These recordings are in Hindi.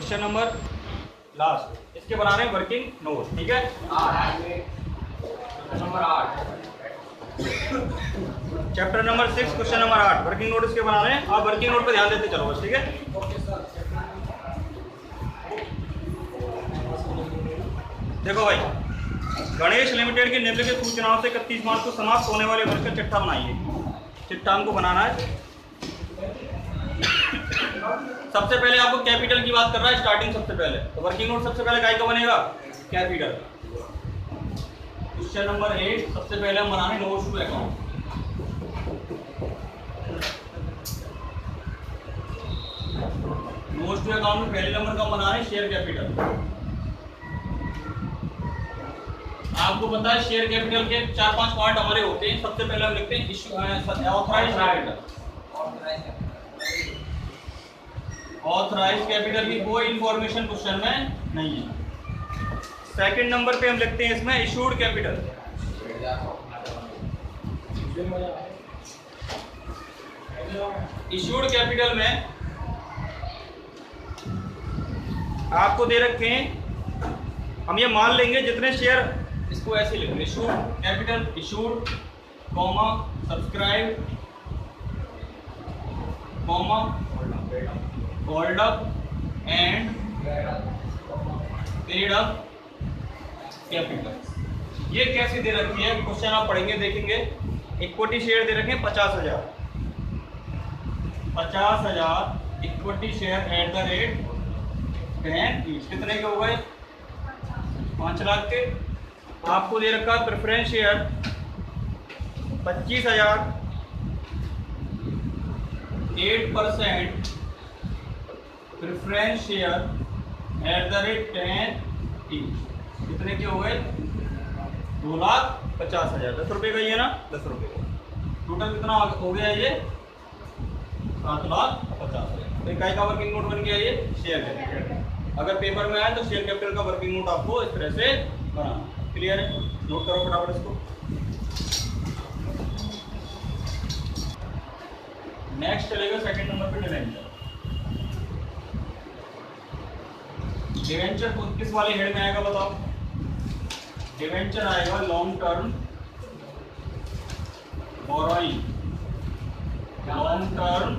क्वेश्चन नंबर लास्ट, इसके बना रहे हैं वर्किंग नोट, ठीक है। Number 8 chapter number 6 question number 8 working note इसके बना रहे हैं। आप वर्किंग नोट पे ध्यान देते चलो बस, ठीक है। देखो भाई, गणेश लिमिटेड की निम्नलिखित सूचनाओं से 31 मार्च को समाप्त होने वाले वर्ष का चिट्ठा बनाइए। चिट्ठा हमको बनाना है। सबसे पहले आपको कैपिटल की बात कर रहा है स्टार्टिंग सबसे पहले, तो वर्किंग नोट सबसे पहले काय का बनेगा, कैपिटल। क्वेश्चन नंबर 8 सबसे पहले हम बनाने notes to account. Notes to account में पहले नंबर का बना रहे हैं शेयर कैपिटल। आपको पता है शेयर कैपिटल के 4-5 पॉइंट हमारे होते हैं। सबसे पहले हम लिखते हैं ऑथराइज्ड कैपिटल। ऑथराइज्ड कैपिटल की कोई इंफॉर्मेशन क्वेश्चन में नहीं है। सेकंड नंबर पे हम लिखते हैं इसमें इशूड कैपिटल। इशूड कैपिटल में आपको दे रखे हैं, हम ये मान लेंगे जितने शेयर, इसको ऐसे लिखेंगे issued capital, issued comma subscribe comma hold up and paid up capital. ये कैसे दे रखी है, क्वेश्चन आप पढ़ेंगे देखेंगे। इक्विटी शेयर दे रखे हैं 50,000, 50,000 equity share at the rate 10 each. कितने के हो गए, 5 लाख के। आपको दे रखा है preference share 25,000 8% preference share at the rate 10 each. कितने के हो गए, 2,50,000। 10 रुपये का ही है ना, 10 रुपये का। टोटल कितना हो गया ये, 7,50,000। तो इकाई का वर्किंग नोट बन गया ये शेयर कैपिटल। अगर पेपर में आए तो शेयर कैपिटल का वर्किंग नोट आपको इस तरह से बनाना। क्लियर है, नोट करो फटाफट इसको। नेक्स्ट चलेगा सेकंड नंबर पे डिवेंचर। डिवेंचर किस वाले हेड में आएगा बताओ। डिवेंचर आएगा long term borrowing. Long term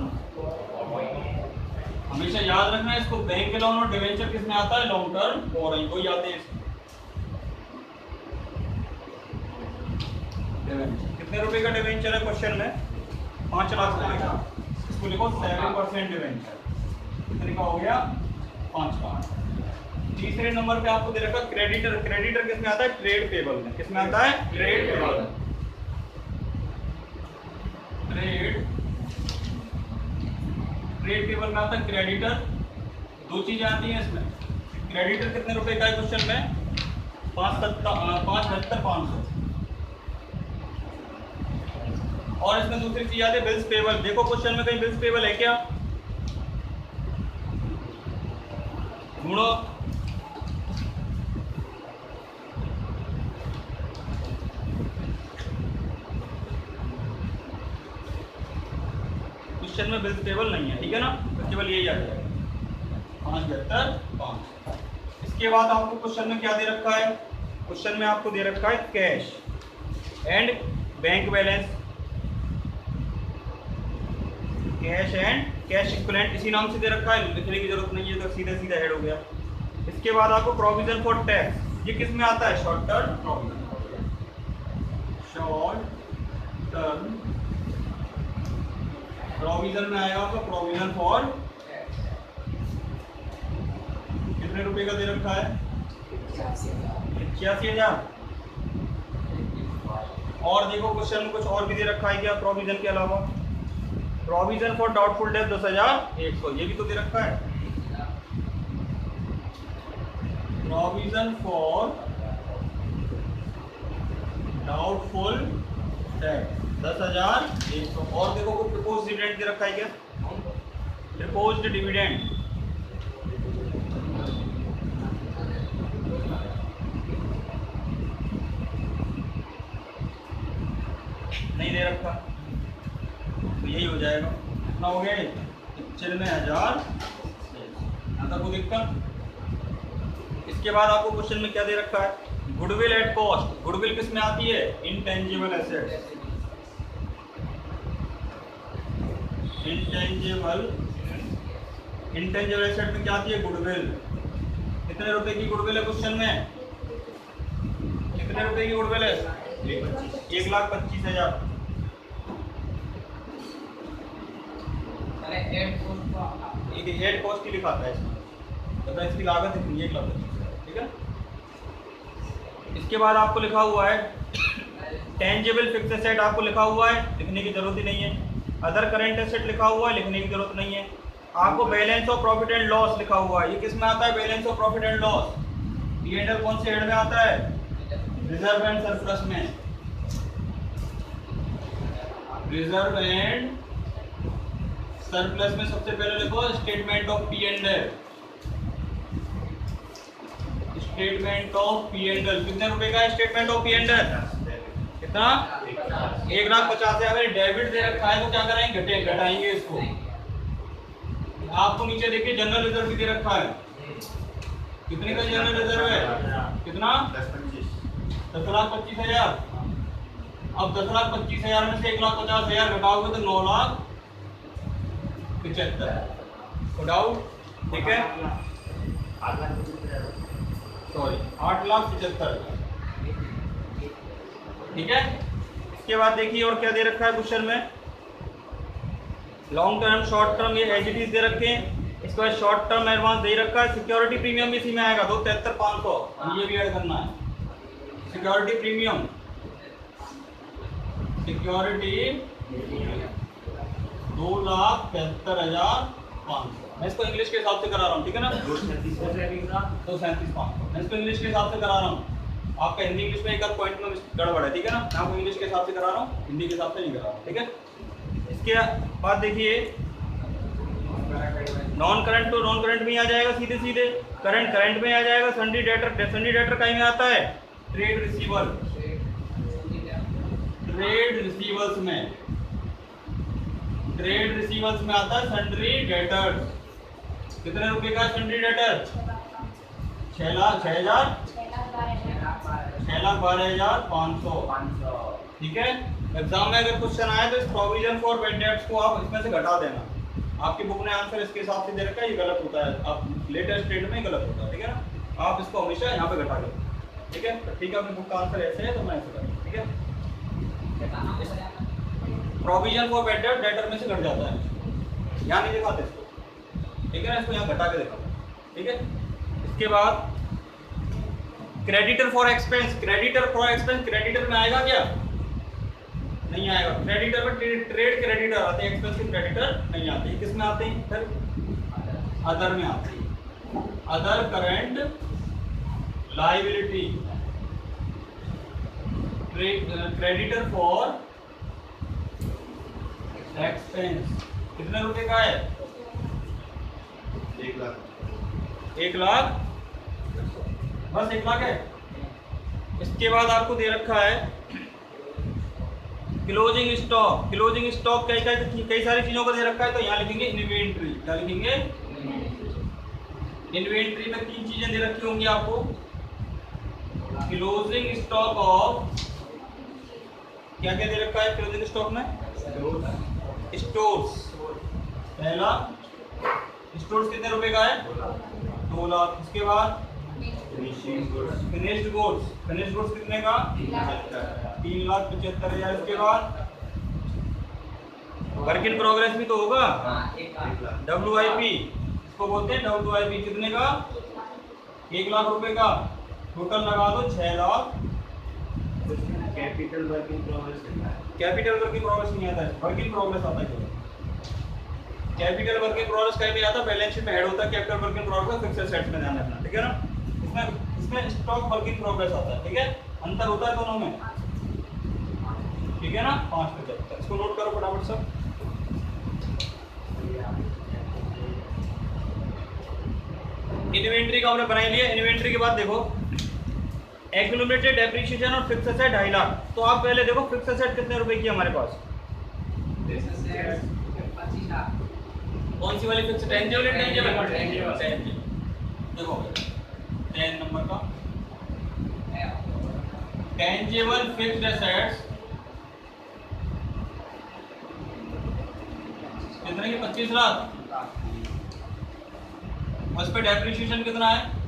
हमेशा याद रखना है इसको, बैंक लोन और डिवेंचर किस में आता है, लॉन्ग टर्म बोरोइंग को याद है। कितने रुपए का डिवेंचर है क्वेश्चन में, 5 लाख रुपए का। इसको लिखो 7% डिवेंचर। कितने का हो गया, 5 लाख। तीसरे नंबर पे आपको दे रखा क्रेडिटर। क्रेडिटर किस में आता है, ट्रेड पेबल में। किस में आता है, ट्रेड पेबल। ट्रेड पेबल में आता है क्रेडिटर। 2 चीजें आती हैं इसमें। क्रेडिटर कितने रुपए का है क्वेश्चन में, 5,75,500। और इसमें दूसरी चीज आती है बिल्स पेबल। देखो क्वेश्चन में कहीं बिल्स पेबल है क्या, ढूंढो। क्वेश्चन में बिल्स पेबल नहीं है, ठीक है ना, तो केवल यही आ जाएगा 5,75,500। इसके बाद आपको क्वेश्चन में क्या दे रखा है, क्वेश्चन में आपको दे रखा है cash and bank balance. Cash and cash equivalent इसी नाम से दे रखा है, लिखने की जरूरत नहीं है, तो सीधा सीधा हेड हो गया। इसके बाद आपको प्रोविजन फॉर टैक्स, ये किस में आता है, short term provision. Short term provision में आएगा आपका प्रोविजन फॉर, कितने रुपए का दे रखा है, 85,000। और देखो क्वेश्चन में कुछ और भी दे रखा है क्या प्रोविजन के अलावा, प्रोविजन फॉर डाउटफुल डेट 10,100, ये भी तो दे रखा है। Provision for doubtful debt 10,100। और देखो को प्रपोज्ड डिविडेंड दे रखा है क्या, प्रपोज्ड डिविडेंड नहीं दे रखा, तो यही हो जाएगा। कितना हो गया, 95,000। अंदर को दिक्कत। इसके बाद आपको क्वेश्चन में क्या दे रखा है, गुडविल एट कॉस्ट। गुडविल किस में आती है, इंटेंजिबल एसेट्स। इंटेंजिबल एसेट में क्या आती है, गुडविल। कितने रुपए की गुडविल है क्वेश्चन में, कितने रुपए की गुडविल है, 1,25,000। हेड कॉस्ट की लिखाता है इसमें, तो इसकी लागत इतनी 1,25,000, ठीक है। इसके बाद आपको लिखा हुआ है टेंजिबल फिक्स एसेट, आपको लिखा हुआ है, लिखने की जरूरत ही नहीं है। अदर करंट एसेट लिखा हुआ है, लिखने की जरूरत नहीं है। आपको balance of profit and loss लिखा हुआ है, ये किस में आता है, balance of profit and loss. P&L कौन से हेड में आता है, रिजर्व एंड सरप्लस में। रिजर्व एंड सरप्लस में सबसे पहले लिखो statement of P&L। Statement of P&L कितने रुपए का है, स्टेटमेंट ऑफ P&L कितना, 1,50,000। अगर डेबिट दे रखा है तो क्या करेंगे, घटाएंगे इसको। आपको नीचे देखिए जनरल रिजर्व भी दे रखा है, कितने का जनरल रिजर्व है, कितना, 10,25,000। अब 10,25,000 में से 1,50,000 घटाओगे तो 9,75,000। डाउट, ठीक है, सॉरी 8,75,000, ठीक है। इसके बाद देखिए और क्या दे रखा है क्वेश्चन में, लॉन्ग टर्म शॉर्ट टर्म ये एज इट इज दे रखे हैं। इसके बाद शॉर्ट टर्म एडवांस दे रखा है। सिक्योरिटी प्रीमियम भी इसी में आएगा, 2,73,500, ये भी ऐड करना है। Security premium, security 2,73,500। मैं इसको इंग्लिश के हिसाब से करा रहा हूँ, ठीक है ना, 2,37,500। मैं इसको इंग्लिश के हिसाब से करा रहा हूँ, आपका हिंदी इंग्लिश में एक आध पॉइंट में गड़बड़ है, ठीक है ना। मैं आपको इंग्लिश के हिसाब से करा रहा हूँ, हिंदी के हिसाब से नहीं करा रहा हूँ, ठीक है। इसके बाद देखिए नॉन करंट तो नॉन करंट में आ जाएगा सीधे सीधे, करंट करंट में आ जाएगा। सन्डी डेटर कहीं में आता है, ट्रेड रिसीवर, ट्रेड रिसीवर्स में, ट्रेड रिसीवर्स में आता है सन्ड्री डेटर्स। कितने रुपए का सन्ड्री डेटर, 6,12,500, ठीक है। एग्जाम में अगर क्वेश्चन आए तो इस प्रोविजन फॉर बैड डेट्स को आप इसमें से घटा देना। आपकी बुक ने आंसर इसके हिसाब से दे रखा है, ये गलत होता है, आप लेटेस्ट डेट में गलत होता है, ठीक है ना। आप इसको हमेशा यहाँ पे घटा दो, ठीक है। ठीक है, अपनी बुक का आंसर ऐसे है तो मैं ऐसे करूँ, ठीक है। Provision for bad debt debtor में से घट जाता है, यहाँ नहीं दिखाते इसको, ठीक है ना, इसको यहाँ घटा के दिखाओ, ठीक है। इसके बाद creditor for expense, creditor for expense creditor में आएगा क्या, नहीं आएगा। क्रेडिटर में ट्रेड क्रेडिटर आते हैं, एक्सपेंस के क्रेडिटर नहीं आते हैं। किस में आते हैं, फिर अदर में आते हैं, other current liability. Creditor for expense कितने रुपए का है, 1,00,000, बस 1,00,000 है। इसके बाद आपको दे रखा है क्लोजिंग स्टॉक। क्लोजिंग स्टॉक कई सारी चीजों का दे रखा है, तो यहाँ लिखेंगे इन्वेंट्री। क्या लिखेंगे, इन्वेंट्री में 3 चीजें दे रखी होंगी आपको। क्लोजिंग स्टॉक ऑफ, क्या क्या दे रखा है क्लोजिंग स्टॉक में, स्टोर्स। पहला स्टोर्स कितने रुपए का है, 2,00,000। इसके बाद फिनिश्ड गुड्स, फिनिश्ड गुड्स कितने का, 3,75,000। इसके बाद वर्क इन प्रोग्रेस भी तो होगा, WIP, इसको बोलते हैं WIP। कितने का, 1,00,000 रुपए का। टोटल लगा दो 6,00,000। Capital work in progress, capital work in progress नहीं आता है, वर्क इन प्रोग्रेस आता है केवल। कैपिटल वर्क इन प्रोग्रेस कहीं नहीं आता, बैलेंस शीट में ऐड होता है capital work in progress, fixed assets में ध्यान रखना, ठीक है ना। इसमें स्टॉक वर्क इन प्रोग्रेस आता है, ठीक है, अंतर होता है दोनों में, ठीक है ना। 5,75, इसको नोट करो फटाफट सब। इन्वेंट्री का हमने बनाई लिया। इन्वेंट्री के बाद देखो एक्यूमुलेटेड डेप्रिसिएशन और फिक्स्ड एसेट 2,50,000। तो आप पहले देखो फिक्स्ड एसेट कितने रुपए की हमारे पास, कौन सी वाली फिक्स्ड, टेंजिबल, देखो 10 नंबर का टेंजेबल फिक्स्ड एसेट्स कितने की 25 लाख, उस पे डेप्रिसिएशन कितना है।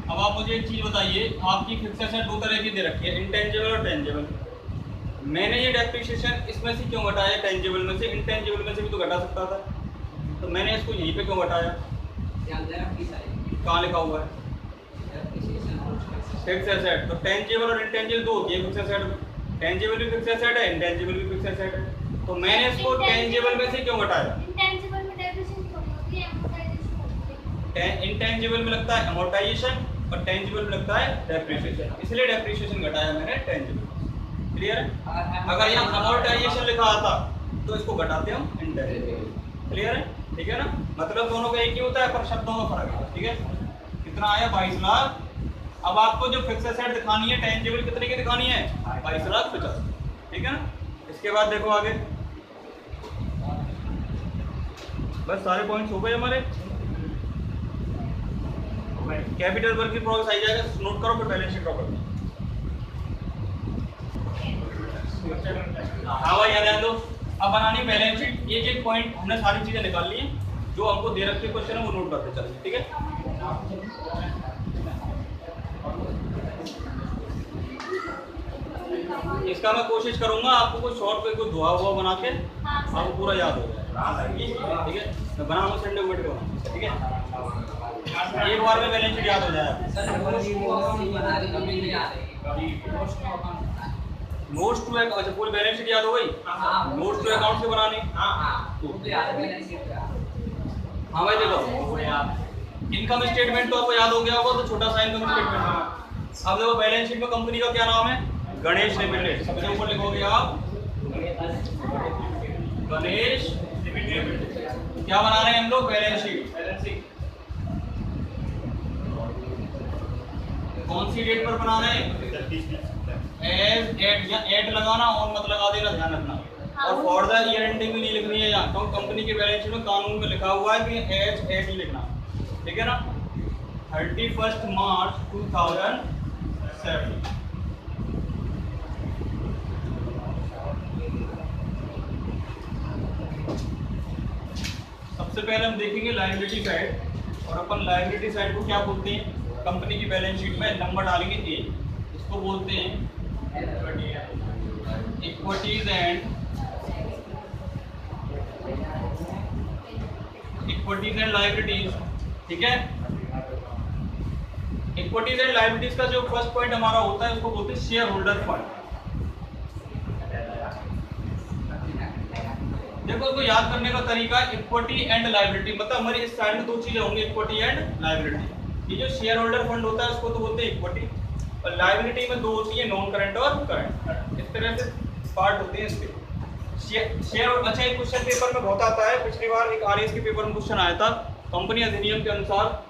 अब आप मुझे एक चीज बताइए, आपकी फिक्स्ड एसेट दो तरह की दे रखी है, इंटेंजिबल और टेंजिबल। मैंने ये डेप्रिसिएशन इसमें से क्यों घटाया, टेंजिबल में से, इंटेंजिबल में से भी तो घटा सकता था, तो मैंने इसको यहीं पे क्यों घटाया। कहाँ लिखा हुआ है फिक्स्ड एसेट, तो टेंजिबल और इंटेंजिबल दो होती है फिक्स्ड एसेट, टेंजिबल भी फिक्स्ड एसेट है, इंटेंजिबल भी फिक्स्ड एसेट है, तो मैंने इसको टेंजिबल में से क्यों घटाया। इंटेंजिबल में डेप्रिसिएशन होती है, अमोर्टाइजेशन होती है। इंटेंजिबल में लगता है अमोर्टाइजेशन और टेंजिबल में लगता है डेप्रिसिएशन, इसलिए डेप्रिसिएशन घटाया मैंने टेंजिबल। क्लियर है। अगर यहाँ अमोर्टाइजेशन लिखा आता तो इसको घटाते हम इंटेंजिबल। क्लियर है, ठीक है ना, मतलब दोनों का एक ही होता है पर शब्दों में फर्क है। ठीक है, कितना आया 22 लाख। अब आपको जो फिक्स्ड एसेट दिखानी है टेंजिबल कितने की दिखानी है, 22 लाख 50। ठीक है ना, इसके बाद देखो आगे, बस सारे पॉइंट्स हो गए हमारे। कैपिटल वर्क की प्रोग्रेस आई जाएगा, नोट करो फिर बैलेंस शीट ड्रॉ करो। हाँ भाई याद है दो। अब बनानी बैलेंस शीट, एक एक पॉइंट हमने सारी चीजें निकाल ली हैं जो हमको दे रखे क्वेश्चन है वो नोट करते चलेंगे। ठीक है, इसका मैं कोशिश करूंगा आपको कोई शॉर्ट पे कोई दुआ हुआ बना के आपको पूरा याद हो जाए। ठीक है, मैं बनाऊंगा संडे को बैठ के। ठीक है, एक बार में बैलेंस शीट याद हो जाए। नोट्स टू अच्छा पूरी बैलेंस शीट याद हो गई, नोट्स टू अकाउंट से बनानी। हाँ भाई देखो, इनकम स्टेटमेंट तो आपको याद हो गया होगा, तो छोटा सा इनकम स्टेटमेंट। अब देखो बैलेंस शीट में कंपनी का क्या नाम है, गणेश लिमिटेड। सबसे ऊपर लिखोगे आप गणेश लिमिटेड। क्या बना रहे हैं हम लोग, बैलेंस शीट। कौन सी डेट पर बना रहे हैं, एज एट, या एट लगाना और मत लगा देना, ध्यान रखना। और फॉर द ईयर एंडिंग भी नहीं लिखनी है यहाँ, तो कंपनी के बैलेंस शीट में कानून में लिखा हुआ है कि एज एट ही लिखना। ठीक है ना, 31 मार्च 2007। सबसे पहले हम देखेंगे लायबिलिटी साइड, और अपन लायबिलिटी साइड को क्या बोलते हैं, कंपनी की बैलेंस शीट में नंबर डालेंगे ए, इसको बोलते हैं इक्विटीज एंड लायबिलिटीज। ठीक है, इक्विटीज एंड लायबिलिटीज का जो फर्स्ट पॉइंट हमारा होता है उसको बोलते हैं शेयर होल्डर फंड। देखो इसको याद करने का तरीका, इक्विटी एंड लायबिलिटी, मतलब हमारी इस साइड में दो चीजें होंगी, इक्विटी एंड लायबिलिटी। ये जो शेयर होल्डर फंड होता है उसको तो बोलते हैं इक्विटी, और लायबिलिटी में दो होती है, नॉन करंट और करंट। इस तरह से पार्ट होते हैं इसके शेयर। अच्छा, एक क्वेश्चन पेपर में बहुत आता है, पिछली बार एक आरएस के पेपर में क्वेश्चन आया था, कंपनी अधिनियम के अनुसार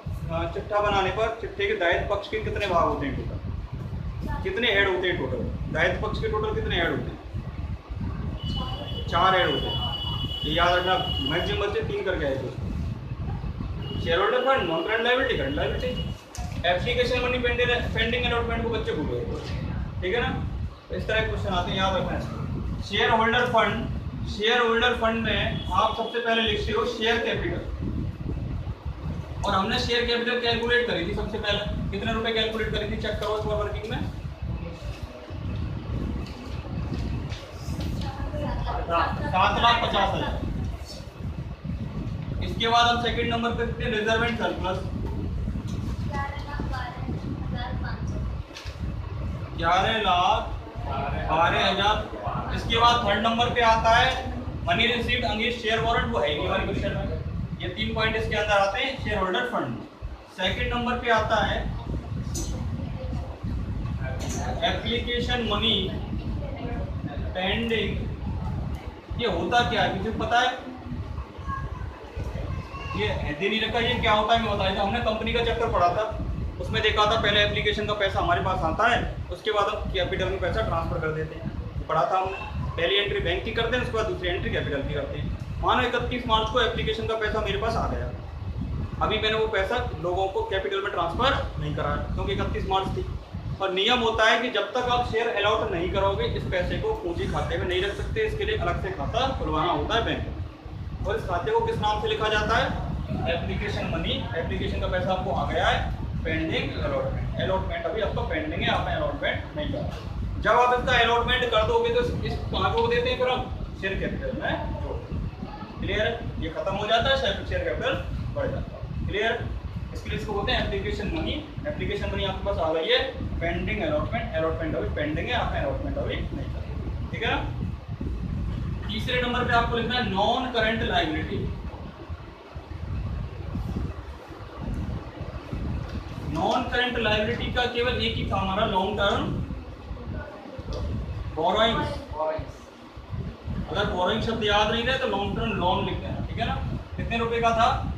चिट्ठा बनाने पर चिट्ठे के दायित्व पक्ष के कितने भाग होते हैं टोटल, कितने हेड होते हैं टोटल, दायित्व पक्ष के टोटल कितने हेड होते हैं, 4 हेड होते हैं। ये याद रखना, मैक्सिमम बच्चे 3 करके आए थे। Share holder fund, non current liability, current liability. Application money pending allotment को बच्चे भूल गए। ठीक है ना, तो इस तरह के क्वेश्चन आते हैं, याद रखना है। Share holder fund, share holder fund में आप सबसे पहले लिखते हो शेयर कैपिटल, और हमने शेयर कैपिटल कैलकुलेट करी थी सबसे पहले, कितने रुपए कैलकुलेट करी थी, चेक करो इस बार वर्किंग में, 7,50,000। इसके बाद हम सेकंड नंबर पे लिखते हैं रिजर्व एंड सरप्लस, 11,12,000। इसके बाद थर्ड नंबर पे आता है money received against share warrant, वो है ही हमारे क्वेश्चन में। ये 3 पॉइंट इसके अंदर आते हैं share holder fund. Second number पे आता है एप्लीकेशन मनी पेंडिंग। ये होता क्या है, किसी को पता है, ये दे नहीं रखा, ये क्या होता है मैं बताया था। हमने कंपनी का चक्कर पढ़ा था, उसमें देखा था पहले एप्लीकेशन का पैसा हमारे पास आता है, उसके बाद हम कैपिटल में पैसा ट्रांसफर कर देते हैं, पढ़ा था हमने। पहली एंट्री बैंक की करते हैं, उसके बाद दूसरी एंट्री कैपिटल की करते हैं। मानो 31 मार्च को एप्लीकेशन का पैसा मेरे पास आ गया, अभी मैंने वो पैसा लोगों को कैपिटल में ट्रांसफर नहीं करा क्योंकि 31 मार्च थी। और नियम होता है कि जब तक आप शेयर अलॉट नहीं करोगे इस पैसे को पूंजी खाते में नहीं रख सकते, इसके लिए अलग से खाता खुलवाना होता है बैंक में। और इस खाते को किस नाम से लिखा जाता है? Application money. एप्लीकेशन का पैसा आपको आ गया है, पेंडिंग अलॉटमेंट। अलॉटमेंट अभी आपका पेंडिंग है, आपने अलॉटमेंट नहीं करा। जब आप इसका अलॉटमेंट कर दोगे तो इस कहाँ को देते हैं फिर हम? शेयर कैपिटल में जोड़। क्लियर है? ये खत्म हो जाता है, शेयर कैपिटल बढ़ जाता है। क्लियर? इसके लिए इसको बोलते हैं एप्लीकेशन मनी। एप्लीकेशन मनी आपके पास आ गई है, पेंडिंग अलॉटमेंट। अलॉटमेंट अभी पेंडिंग है, आपने अलॉटमेंट अभी नहीं करा। ठीक है ना? तीसरे नंबर पे आपको लिखना है non current liability. Non current liability का केवल एक ही काम आ रहा, लॉन्ग टर्म बोरोइंग्स। अगर बोरोइंग शब्द याद नहीं रहे तो लॉन्ग टर्म लोन लिखते हैं। ठीक है ना? कितने रुपए का था?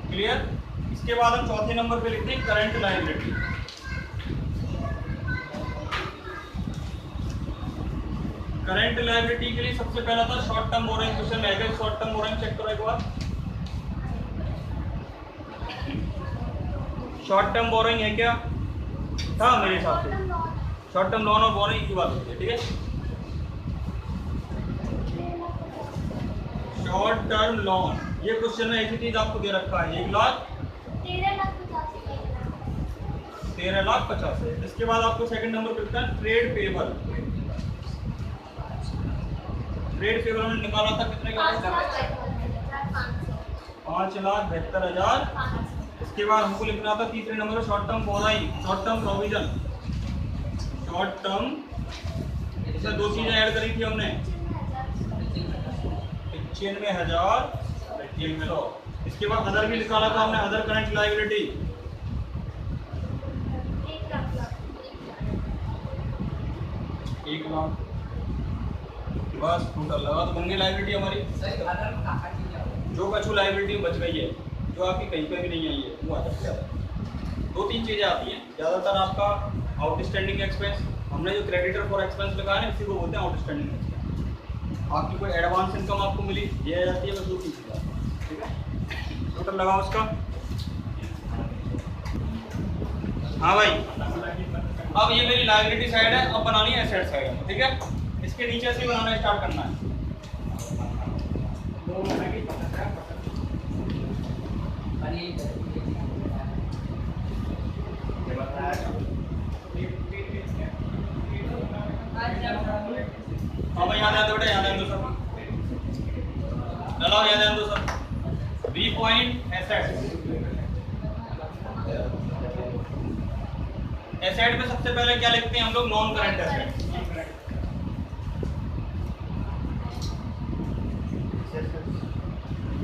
क्लियर? इसके बाद हम चौथे नंबर पे लिखते हैं करंट लायबिलिटी। करंट लायबिलिटी के लिए सबसे पहला था शॉर्ट टर्म बोरोइंग। क्वेश्चन में आएगा शॉर्ट टर्म बोरोइंग, चेक करो एक बार। शॉर्ट टर्म बोरोइंग है क्या? था मेरे हिसाब से। शॉर्ट टर्म लोन और बोरोइंग की बात होती है। ठीक है? शॉर्ट टर्म लोन, ये क्वेश्चन में ऐसी चीज आपको दे रखा है 13,50,000। इसके बाद आपको सेकंड नंबर पे लिखना है ट्रेड पेबल। ट्रेड पेबल हमने निकाला था कितने का? 5,72,000। इसके बाद हमको लिखना था तीसरे नंबर पे short term बोराइंग, short term provision. Short term इसमें दो चीजें ऐड करी थी हमने, 95,000। इसके बाद अदर भी निकाला था हमने, अदर करंट लायबिलिटी 1,00,000। बस टोटल लगा तो बन गई लायबिलिटी हमारी। जो कछु लायबिलिटी बच गई है, जो आपकी कहीं पे भी नहीं आई है, वो आ जाती है। दो तीन चीजें आती हैं ज्यादातर। आपका आउटस्टैंडिंग एक्सपेंस, हमने जो क्रेडिटर फॉर एक्सपेंस लगाया है इसी को बोलते हैं आउटस्टैंडिंग एक्सपेंस। आपकी कोई एडवांस इनकम आपको मिली, ये आ जाती है, बस दो तीन चीजें। ठीक है? टोटल लगाओ उसका। हाँ भाई, अब ये मेरी लायबिलिटी साइड है, अब बनानी है एसेट साइड। ठीक है? इसके नीचे से बनाना स्टार्ट करना है। हाँ भाई, याद है बेटा, याद है सब चलाओ, याद है सब। B point asset. एसेट में सबसे पहले क्या लिखते हैं हम लोग? Non current asset.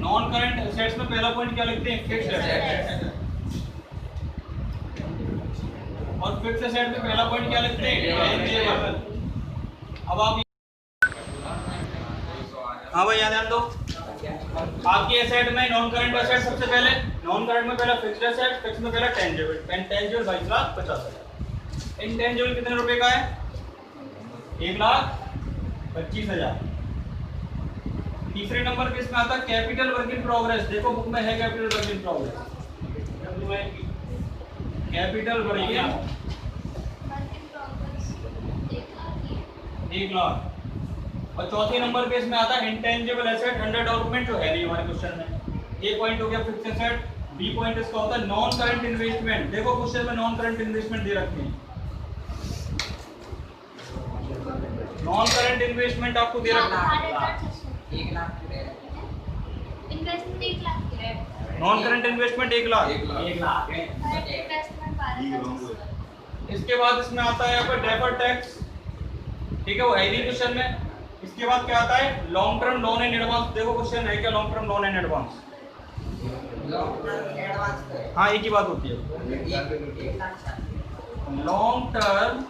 Non current assets में पहला पॉइंट क्या लिखते हैं? Fixed asset. और फिक्स्ड एसेट में पहला पॉइंट क्या लिखते हैं? टेंजेबल। अब आप हाँ भाई, याद है दो। आपकी एसेट में नॉन करंट एसेट सबसे पहले, नॉन करंट में पहला फिक्स्ड एसेट, फिक्स में पहला टेंजेबल। टेंजेबल 22,50,000। इनटेंजेबल कितने रुपए का है? 1,25,000। तीसरे नंबर पे इसमें आता है कैपिटल वर्क इन प्रोग्रेस। देखो बुक में है capital work in progress. Capital work in 1,00,000। और चौथे नंबर पे इसमें आता है इंटेंजिबल एसेट अंडर डेवलपमेंट, जो है नहीं हमारे क्वेश्चन में। ए पॉइंट हो गया फिक्स्ड एसेट, बी पॉइंट इसका होता है नॉन करंट इन्वेस्टमेंट। देखो क्वेश्चन में नॉन करंट इन्वेस्टमेंट दे रखे हैं। नॉन करंट इन्वेस्टमेंट आपको दे रखा है 1,00,000। Investment 1,00,000। Non current investment 1,00,000। Investment 12,000। इसके बाद इसमें आता है आपका डेफर्ड टैक्स। ठीक है, वो है नहीं क्वेश्चन में। इसके बाद क्या आता है? Long term loan in advance. देखो क्वेश्चन है क्या? Long term loan in advance. हाँ, एक ही बात होती है। Long term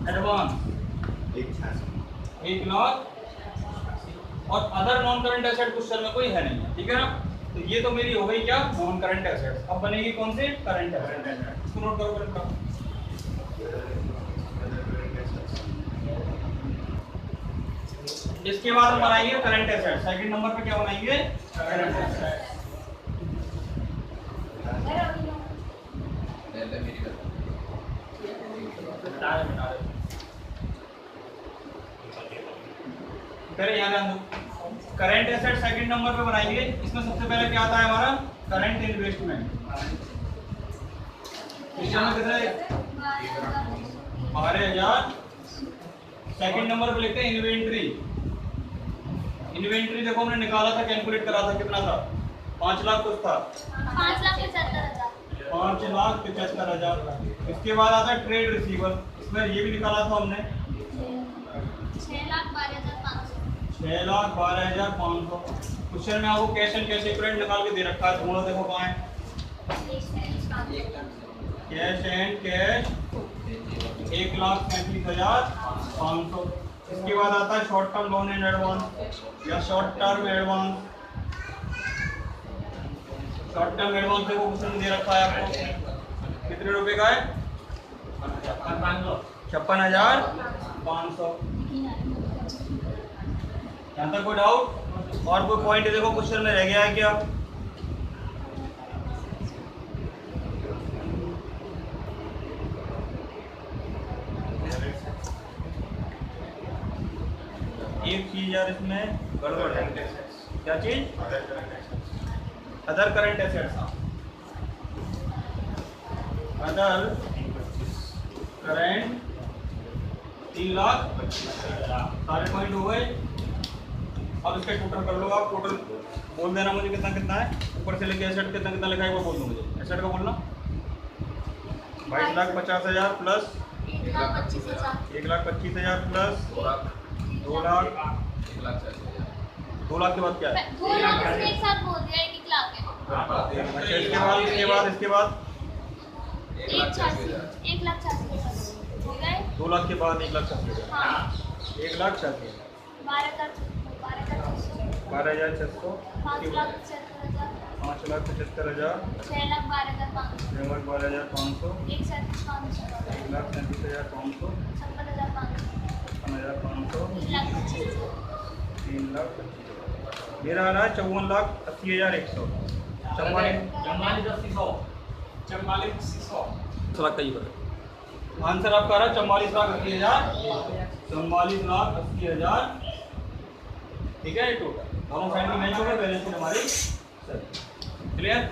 advance 1,00,000। और other non current asset question में कोई है नहीं। ठीक है ना? तो ये तो मेरी हो गई क्या? Non current asset. अब बनेगी कौन से? Current asset. इसको नोट करो करंट। इसके बाद हम बनाएंगे करंट एसेट। सेकंड नंबर पे क्या बनाएंगे? Current asset. फिर यहाँ ध्यान दो, करंट एसेट सेकंड नंबर पे बनाएंगे। इसमें सबसे पहले क्या आता है हमारा? Current investment. इसमें कितने? 12,000। सेकंड नंबर पे लिखते हैं इन्वेंट्री। इन्वेंट्री देखो हमने निकाला था, कैलकुलेट करा था, कितना था? 5 लाख कुछ था, 5,75,000। 5,75,000। इसके बाद आता है ट्रेड रिसीवर। इसमें ये भी निकाला था हमने, 6,12,500। 6,12,500। क्वेश्चन में आपको कैश एंड कैश इक्विवेलेंट निकाल के दे रखा है, थोड़ा देखो कहाँ है? Cash and cash 1,37,500। इसके बाद आता है short term loan and advance या short term advance. Short term advance देखो क्वेश्चन दे रखा है आपको, कितने रुपए का है? 56,500। यहाँ तक कोई डाउट और कोई पॉइंट देखो क्वेश्चन में रह गया है क्या? एक चीज यार इसमें गड़बड़ है। क्या चीज? Other current assets. Other current 3 lakh. सारे पॉइंट हो गए। अब इसका टोटल कर लो आप, टोटल बोल देना मुझे कितना कितना है, ऊपर से लेके एसेट कितना कितना लिखा है वो बोल दो मुझे। एसेट का बोलना 22,50,000 प्लस 1,25,000 प्लस 2 लाख। 2 लाख के बाद क्या है? 2 लाख इसने एक साथ बोल दिया, 1 लाख है। अच्छा इसके बाद 1,86,000 हो गए। 2 लाख के बाद 1,80,000। हाँ 1,80,000। 12,600। 5,75,000। 5,75,000। 6,12,500। 6,12,500। 1,37,500। 1,37,500। 56,500। 56,500। 3,25,000। मेरा आ रहा है 54,80,100। 44,00,000 आंसर आपका आ रहा है 44,80,000। 44,80,000। ठीक है, टोटल दोनों साइड में मैच हो गए, बैलेंस शीट हमारी क्लियर।